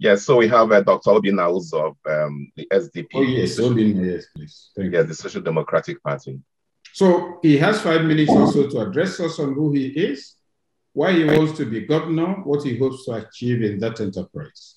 Yes, so we have Dr. Obinna Uzo of the SDP. Oh, yes, Obinna, yes, please. Thank you. The Social Democratic Party. So he has 5 minutes also to address us on who he is, why he wants to be governor, what he hopes to achieve in that enterprise.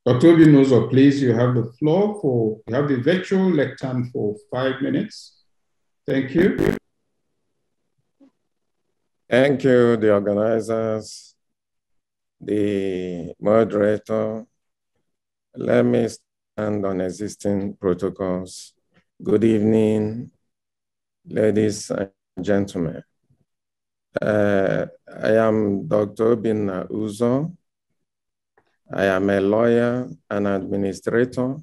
Dr. Obinna Uzo, please, you have the floor you have the virtual lectern for 5 minutes. Thank you. Thank you, the organizers, the moderator. Let me stand on existing protocols. Good evening, ladies and gentlemen. I am Dr. Obinna Uzo. I am a lawyer, an administrator,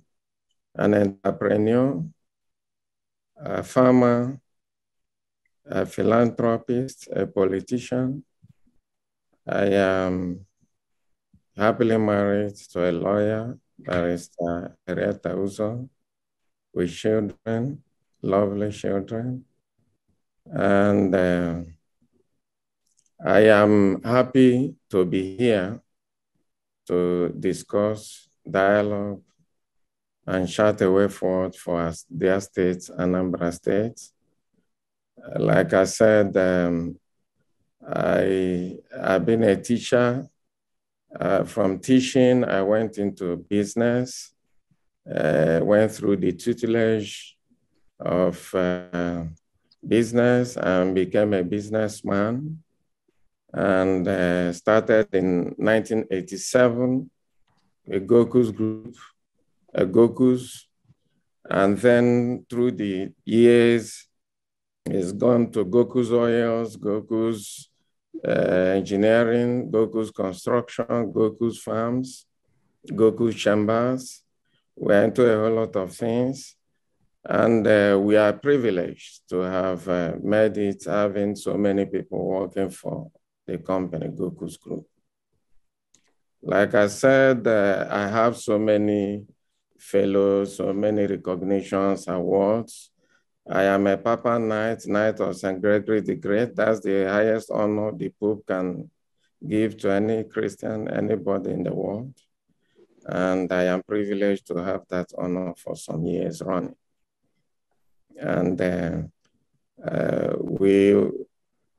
an entrepreneur, a farmer, a philanthropist, a politician. I am happily married to a lawyer, Barrister Henrietta Uzo, with children, lovely children. And I am happy to be here to discuss, dialogue, and chart a way forward for their states, Anambra State. Like I said, I've been a teacher. From teaching, I went into business, went through the tutelage of business and became a businessman, and started in 1987 with Goku's group, Goku's, and then through the years, it's gone to Goku's Oils, Goku's Engineering, Goku's Construction, Goku's Farms, Goku's Chambers. We're into a whole lot of things. And we are privileged to have made it, having so many people working for the company, Goku's Group. Like I said, I have so many fellows, so many recognitions, awards. I am a Papa Knight, Knight of St. Gregory the Great. That's the highest honor the Pope can give to any Christian, anybody in the world. And I am privileged to have that honor for some years running. And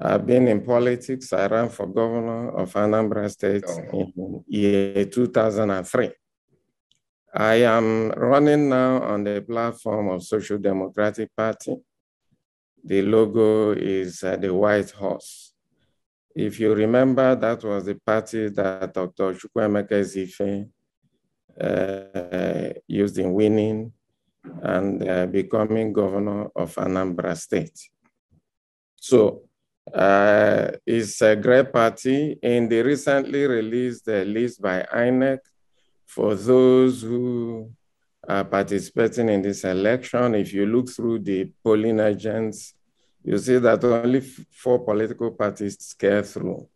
I've been in politics. I ran for governor of Anambra State in year 2003. I am running now on the platform of Social Democratic Party. The logo is the white horse. If you remember, that was the party that Dr. Chukwuemeka Ezeife used in winning and becoming governor of Anambra State. So it's a great party. In the recently released list by INEC, for those who are participating in this election, if you look through the polling agents, you see that only 4 political parties scale through.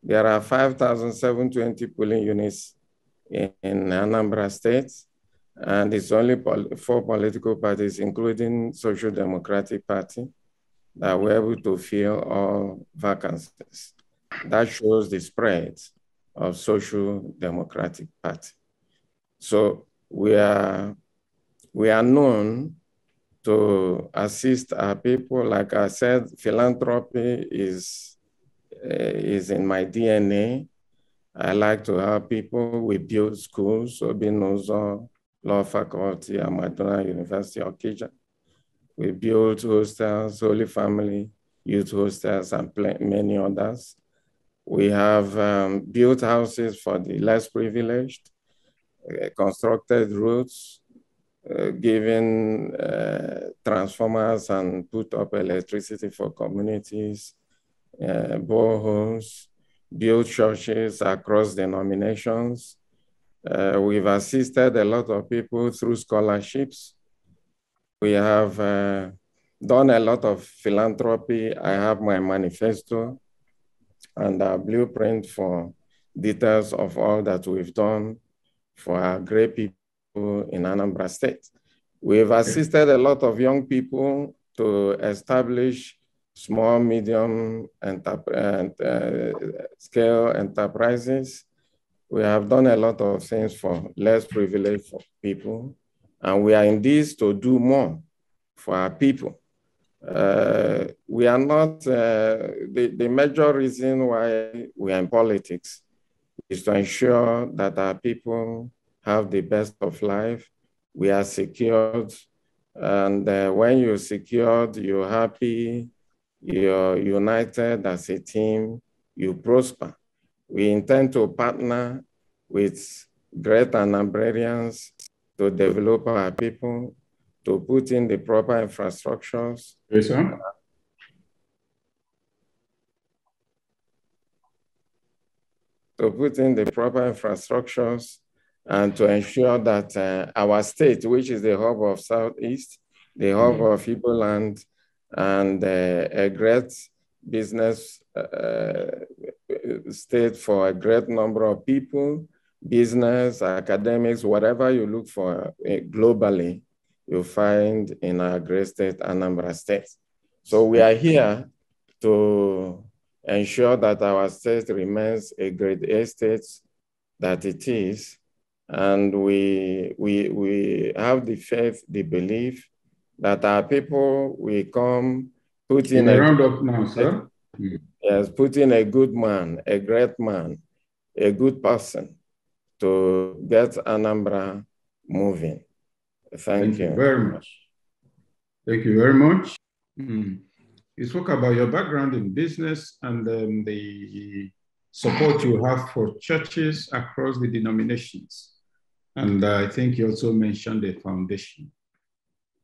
There are 5,720 polling units in Anambra State, and it's only 4 political parties, including Social Democratic Party, that were able to fill all vacancies. That shows the spread of Social Democratic Party. So we are known to assist our people. Like I said, philanthropy is in my DNA. I like to help people. We build schools, Obinna Uzo Law Faculty at Madonna University of Okija. We built hostels, Holy Family Youth Hostels, and many others. We have built houses for the less privileged, constructed roads, given transformers and put up electricity for communities, boreholes, built churches across denominations. We've assisted a lot of people through scholarships. We have done a lot of philanthropy. I have my manifesto and a blueprint for details of all that we've done for our great people in Anambra State. We've assisted a lot of young people to establish small, medium scale enterprises. We have done a lot of things for less privileged people, and we are in this to do more for our people. We are not, the major reason why we are in politics is to ensure that our people have the best of life. We are secured, and when you're secured, you're happy, you're united as a team, you prosper. We intend to partner with great Anambrarians to develop our people, to put in the proper infrastructures. Yes, sir. To put in the proper infrastructures and to ensure that our state, which is the hub of Southeast, the hub of Igbo land, and a great business state for a great number of people, business, academics, whatever you look for globally, you find in our great state, Anambra State. So we are here to ensure that our state remains a great A state that it is. And we have the faith, the belief that our people will come, put in a round up now, sir. Yes, put in a good man, a great man, a good person to get Anambra moving. Thank you very much. Thank you very much. You spoke about your background in business and the support you have for churches across the denominations. And I think you also mentioned a foundation.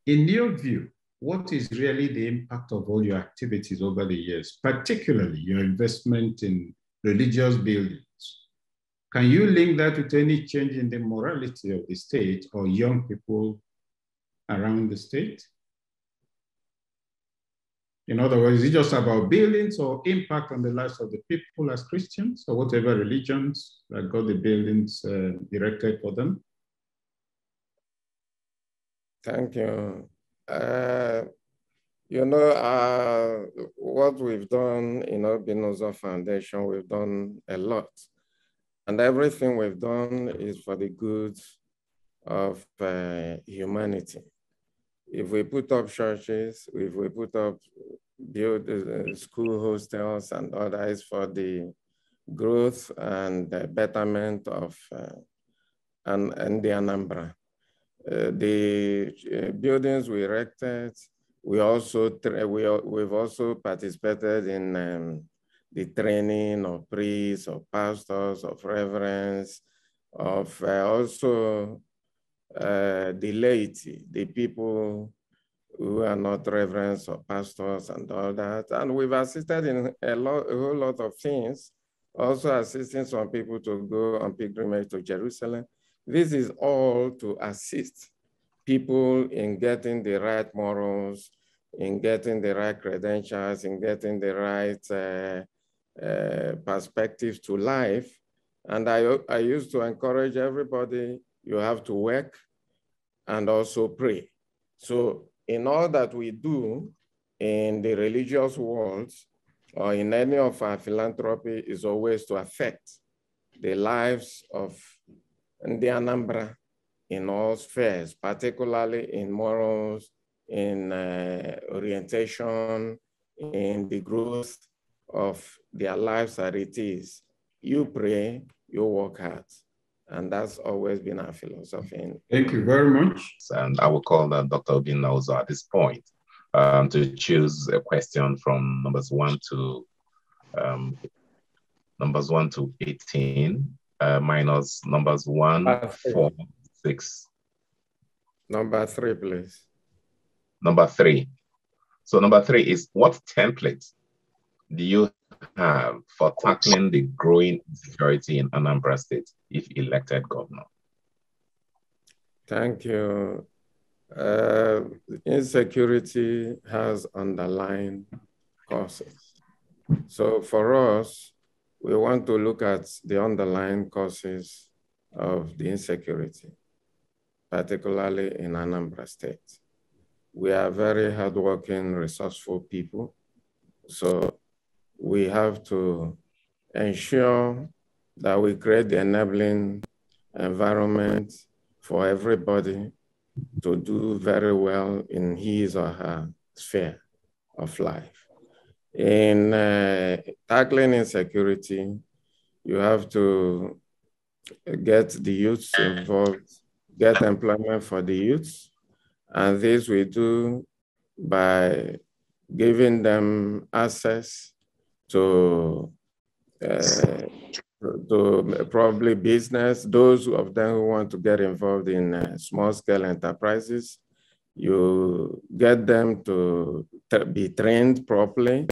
In your view, what is really the impact of all your activities over the years, particularly your investment in religious buildings? Can you link that with any change in the morality of the state or young people around the state? In other words, is it just about buildings or impact on the lives of the people as Christians or whatever religions that got the buildings erected for them? Thank you. You know, what we've done in Obinozo Foundation, we've done a lot. And everything we've done is for the good of humanity. If we put up churches, if we put up school hostels and others for the growth and the betterment of and the Anambra. The buildings we erected, we've also participated in the training of priests, of pastors, of reverends, of also the laity, the people who are not reverends or pastors and all that. And we've assisted in a whole lot of things, also assisting some people to go on pilgrimage to Jerusalem. This is all to assist people in getting the right morals, in getting the right credentials, in getting the right perspectives to life. And I used to encourage everybody, you have to work and also pray. So in all that we do in the religious world or in any of our philanthropy is always to affect the lives of the Anambra in all spheres, particularly in morals, in orientation, in the growth of their lives as it is. You pray, you work hard. And that's always been our philosophy. Thank you very much. And I will call Dr. Obinozo at this point to choose a question from numbers 1 to 18, minus numbers 1, 4, 6. Number 3, please. Number 3. So number 3 is, what template do you have for tackling the growing insecurity in Anambra State if elected governor? Thank you. Insecurity has underlying causes. So for us, we want to look at the underlying causes of the insecurity, particularly in Anambra State. We are very hardworking, resourceful people. So we have to ensure that we create the enabling environment for everybody to do very well in his or her sphere of life. In tackling insecurity, you have to get the youths involved, get employment for the youths, and this we do by giving them access to probably business. Those of them who want to get involved in small-scale enterprises, you get them to be trained properly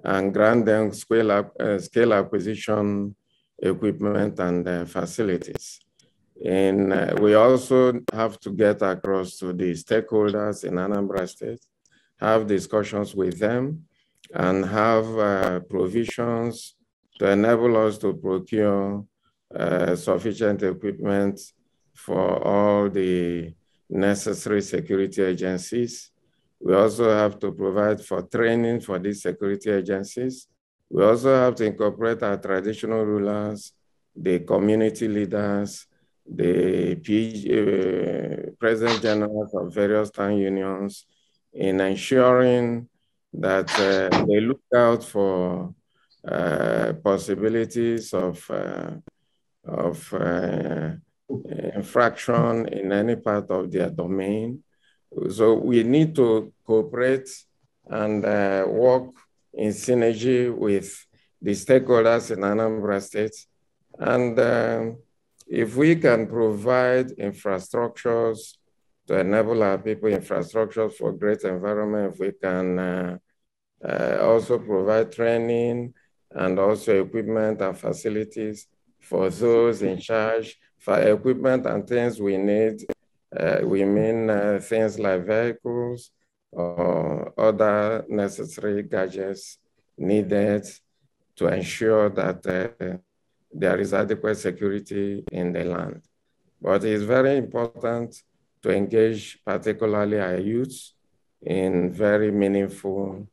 and grant them scale acquisition equipment and facilities. And we also have to get across to the stakeholders in Anambra State, have discussions with them, and have provisions to enable us to procure sufficient equipment for all the necessary security agencies. We also have to provide for training for these security agencies. We also have to incorporate our traditional rulers, the community leaders, the president generals of various town unions, in ensuring that they look out for possibilities of infraction in any part of their domain. So we need to cooperate and work in synergy with the stakeholders in Anambra State. And if we can provide infrastructures to enable our people, infrastructures for great environment, if we can also provide training and also equipment and facilities for those in charge, for equipment and things we need. We mean things like vehicles or other necessary gadgets needed to ensure that there is adequate security in the land. But it's very important to engage particularly our youth in very meaningful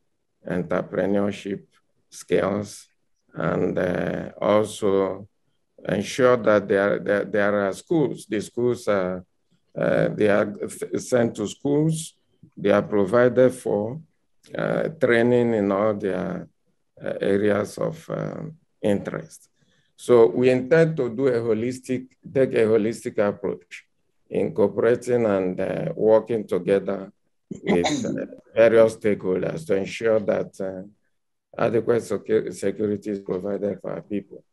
entrepreneurship skills, and also ensure that there are schools. The schools are, they are sent to schools. They are provided for training in all their areas of interest. So we intend to do take a holistic approach, incorporating and working together with various stakeholders to ensure that adequate security is provided for our people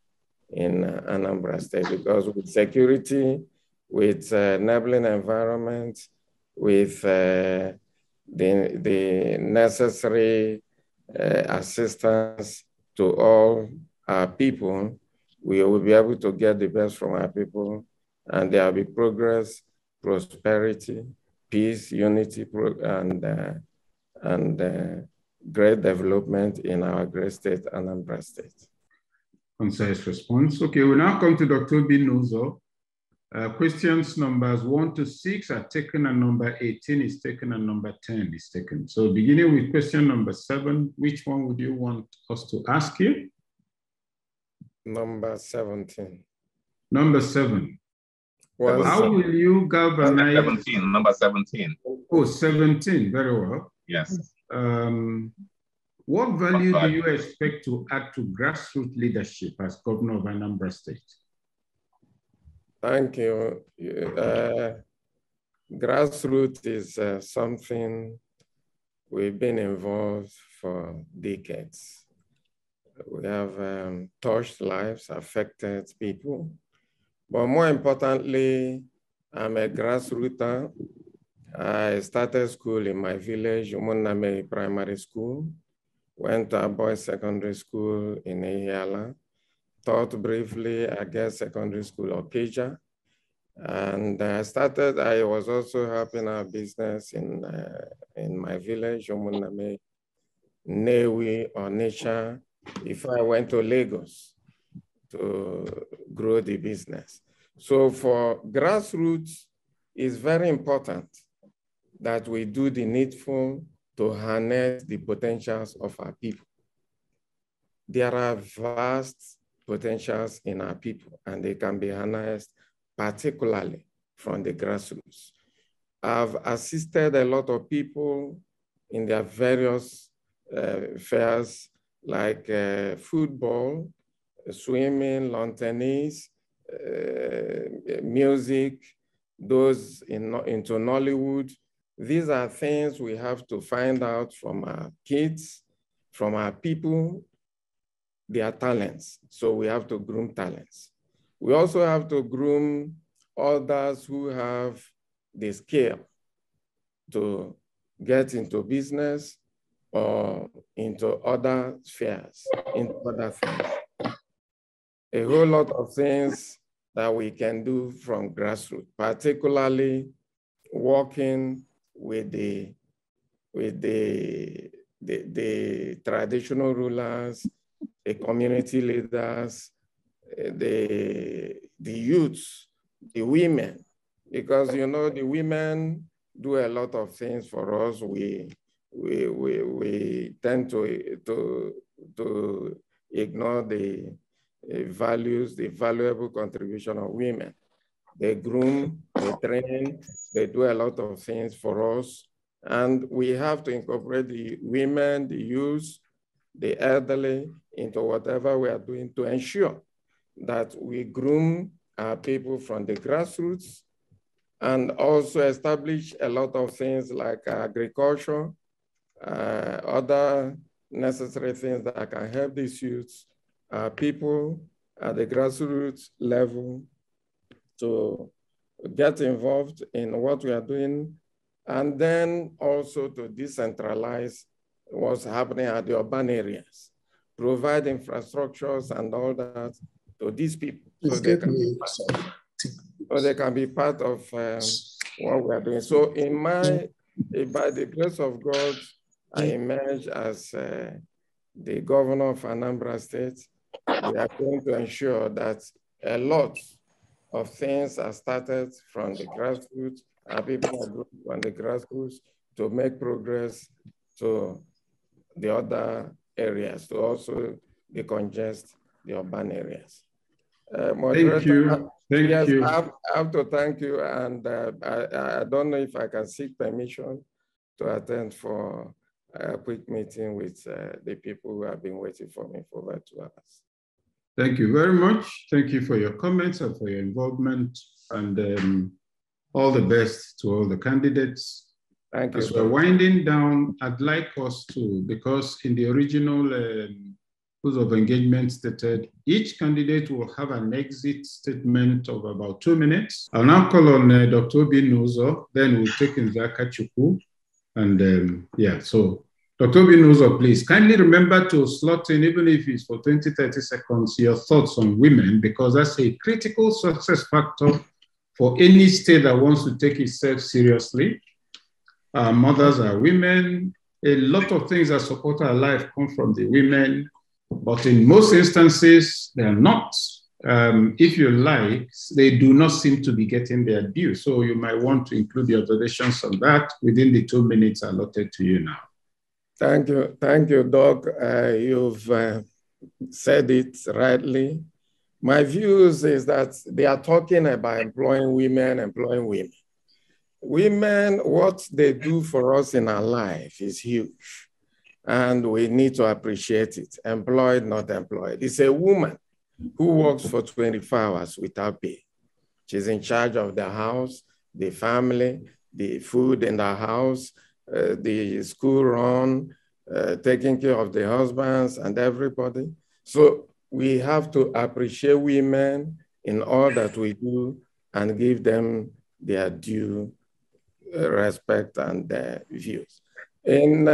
in Anambra State. Because with security, with enabling environment, with the necessary assistance to all our people, we will be able to get the best from our people, and there will be progress, prosperity, peace, unity, and great development in our great state, Anambra State. Concise response. Okay, we now come to Dr. Obi Nuzo. Questions numbers 1 to 6 are taken, and number 18 is taken, and number 10 is taken. So beginning with question number 7, which one would you want us to ask you? Number 17. Number 7. Well, how will you galvanize? 17, number 17. Oh, 17, very well. Yes. What value do you expect to add to grassroots leadership as governor of Anambra State? Thank you. Grassroots is something we've been involved for decades. We have touched lives, affected people. But more importantly, I'm a grassrooter. I started school in my village, Umuname Primary School, went to a boys' secondary school in Ihiala, taught briefly at Girls' Secondary School, Okija. And I was also helping our business in my village, Umuname, Newi, Onitsha, before I went to Lagos to grow the business. So for grassroots, it's very important that we do the needful to harness the potentials of our people. There are vast potentials in our people, and they can be harnessed particularly from the grassroots. I've assisted a lot of people in their various fairs like football, swimming, lawn tennis, music, those into Nollywood. These are things we have to find out from our kids, from our people, their talents. So we have to groom talents. We also have to groom others who have the skill to get into business or into other spheres, into other things. A whole lot of things that we can do from grassroots, particularly working with the traditional rulers, the community leaders, the youths, the women, because you know the women do a lot of things for us. We tend to ignore the values, the valuable contribution of women. They groom, they train, they do a lot of things for us. And we have to incorporate the women, the youth, the elderly into whatever we are doing to ensure that we groom our people from the grassroots and also establish a lot of things like agriculture, other necessary things that can help these youths, people at the grassroots level to get involved in what we are doing, and then also to decentralize what's happening at the urban areas, provide infrastructures and all that to these people so they can be part of what we are doing. So by the grace of God, I emerge as the governor of Anambra State. We are going to ensure that a lot of things are started from the grassroots, and people are grouped from the grassroots to make progress to the other areas, to also decongest the urban areas. Thank you. Thank you. I have to thank you, and I don't know if I can seek permission to attend for a quick meeting with the people who have been waiting for me for over 2 hours. Thank you very much. Thank you for your comments and for your involvement, and all the best to all the candidates. Thank you. As we're winding down, I'd like us to, because in the original rules of engagement stated, each candidate will have an exit statement of about 2 minutes. I'll now call on Dr. Obi Nuzo, then we'll take Nzaka Chukwu. And so Dr. Obi Nuzo, please kindly remember to slot in, even if it's for 20, 30 seconds, your thoughts on women, because that's a critical success factor for any state that wants to take itself seriously. Mothers are women. A lot of things that support our life come from the women, but in most instances, they are not. If you like, they do not seem to be getting their due. So you might want to include the observations on that within the 2 minutes allotted to you now. Thank you, Doc. You've said it rightly. My views is that they are talking about employing women. Women, what they do for us in our life is huge, and we need to appreciate it. Employed, not employed. It's a woman who works for 24 hours without pay. She's in charge of the house, the family, the food in the house, the school run, taking care of the husbands and everybody. So we have to appreciate women in all that we do and give them their due respect and views. In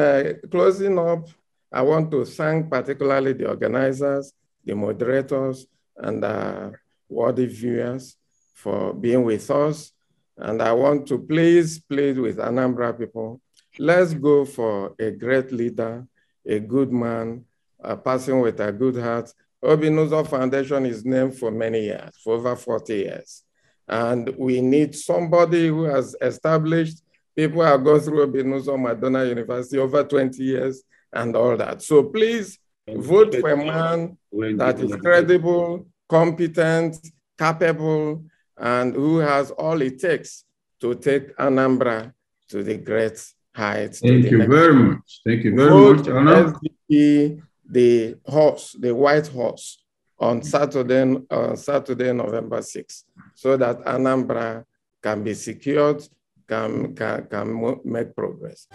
closing up, I want to thank particularly the organizers, the moderators, and worthy viewers for being with us. And I want to please plead with Anambra people, let's go for a great leader, a good man, a person with a good heart. Obi Nuzo Foundation is named for many years, for over 40 years. And we need somebody who has established, people have gone through Obi Nuzo Madonna University over 20 years and all that. So please Vote for a man that is credible, competent, capable, and who has all it takes to take Anambra to the great heights. Thank you very much. Thank you very much, Anna. SDP, the horse, the white horse, on Saturday, November 6th, so that Anambra can be secured, can make progress.